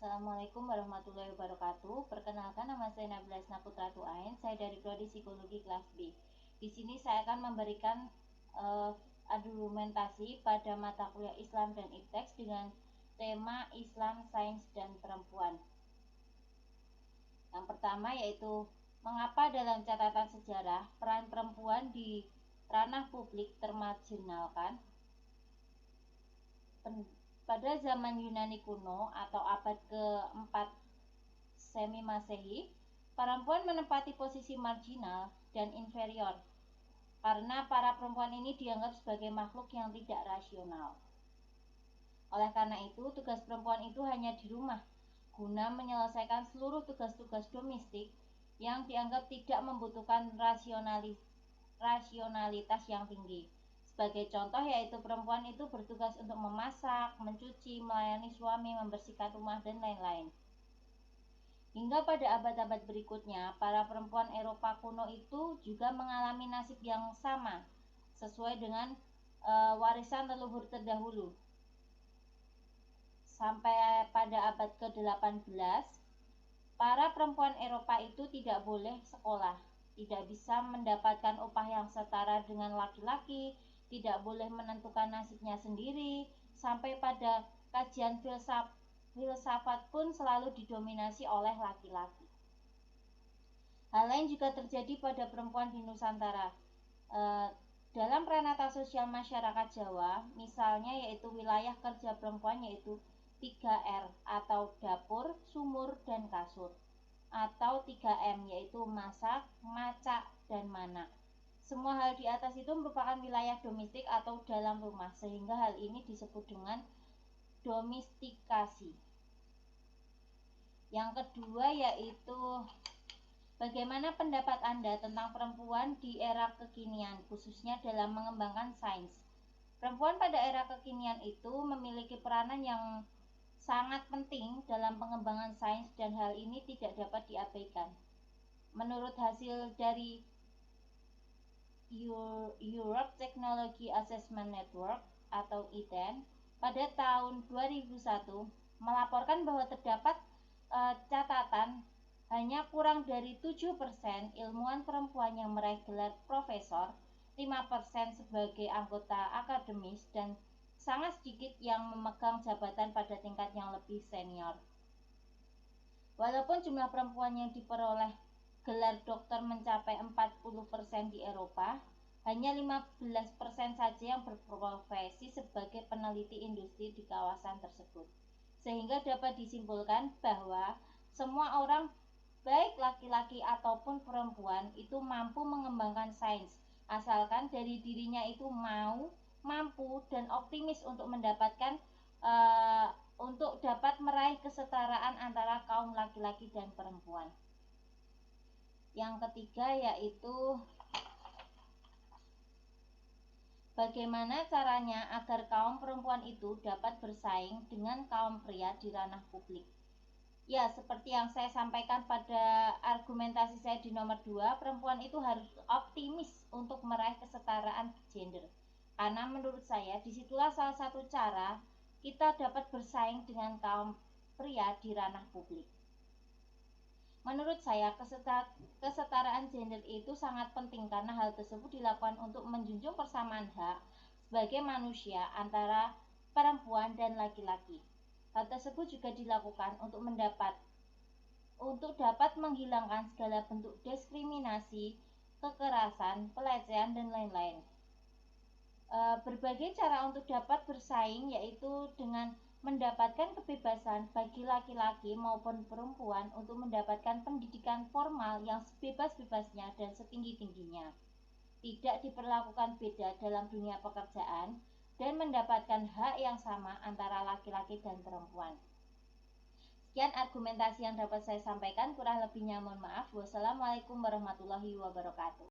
Assalamualaikum warahmatullahi wabarakatuh. Perkenalkan, nama saya Nabila Snaputra Tuain. Saya dari Prodi Psikologi kelas B. Di sini saya akan memberikan argumentasi pada mata kuliah Islam dan Ipteks dengan tema Islam, Sains, dan Perempuan. Yang pertama yaitu mengapa dalam catatan sejarah peran perempuan di ranah publik termarginalkan. Pada zaman Yunani kuno atau abad ke-4 semi Masehi, perempuan menempati posisi marginal dan inferior karena para perempuan ini dianggap sebagai makhluk yang tidak rasional. Oleh karena itu, tugas perempuan itu hanya di rumah guna menyelesaikan seluruh tugas-tugas domestik yang dianggap tidak membutuhkan rasionalitas yang tinggi. Sebagai contoh yaitu perempuan itu bertugas untuk memasak, mencuci, melayani suami, membersihkan rumah, dan lain-lain. Hingga pada abad-abad berikutnya, para perempuan Eropa kuno itu juga mengalami nasib yang sama, sesuai dengan warisan leluhur terdahulu. Sampai pada abad ke-18, para perempuan Eropa itu tidak boleh sekolah, tidak bisa mendapatkan upah yang setara dengan laki-laki, tidak boleh menentukan nasibnya sendiri, sampai pada kajian filsafat pun selalu didominasi oleh laki-laki. Hal lain juga terjadi pada perempuan di Nusantara. Dalam pranata sosial masyarakat Jawa, misalnya yaitu wilayah kerja perempuan yaitu 3R atau dapur, sumur, dan kasur, atau 3M yaitu masak, macak, dan manak. Semua hal di atas itu merupakan wilayah domestik atau dalam rumah, sehingga hal ini disebut dengan domestikasi. Yang kedua yaitu bagaimana pendapat Anda tentang perempuan di era kekinian, khususnya dalam mengembangkan sains. Perempuan pada era kekinian itu memiliki peranan yang sangat penting dalam pengembangan sains dan hal ini tidak dapat diabaikan. Menurut hasil dari Europe Technology Assessment Network atau ITEN pada tahun 2001 melaporkan bahwa terdapat catatan hanya kurang dari 7% ilmuwan perempuan yang meraih gelar profesor, 5% sebagai anggota akademis, dan sangat sedikit yang memegang jabatan pada tingkat yang lebih senior. Walaupun jumlah perempuan yang diperoleh gelar doktor mencapai 40% di Eropa, hanya 15% saja yang berprofesi sebagai peneliti industri di kawasan tersebut. Sehingga dapat disimpulkan bahwa semua orang, baik laki-laki ataupun perempuan, itu mampu mengembangkan sains, asalkan dari dirinya itu mampu dan optimis untuk mendapatkan untuk dapat meraih kesetaraan antara kaum laki-laki dan perempuan. Yang ketiga yaitu bagaimana caranya agar kaum perempuan itu dapat bersaing dengan kaum pria di ranah publik. Ya, seperti yang saya sampaikan pada argumentasi saya di nomor 2, perempuan itu harus optimis untuk meraih kesetaraan gender. Karena menurut saya disitulah salah satu cara kita dapat bersaing dengan kaum pria di ranah publik. Menurut saya, kesetaraan gender itu sangat penting karena hal tersebut dilakukan untuk menjunjung persamaan hak sebagai manusia antara perempuan dan laki-laki. Hal tersebut juga dilakukan untuk dapat menghilangkan segala bentuk diskriminasi, kekerasan, pelecehan, dan lain-lain. Berbagai cara untuk dapat bersaing yaitu dengan mendapatkan kebebasan bagi laki-laki maupun perempuan untuk mendapatkan pendidikan formal yang sebebas-bebasnya dan setinggi-tingginya, tidak diperlakukan beda dalam dunia pekerjaan, dan mendapatkan hak yang sama antara laki-laki dan perempuan. Sekian argumentasi yang dapat saya sampaikan, kurang lebihnya mohon maaf. Wassalamualaikum warahmatullahi wabarakatuh.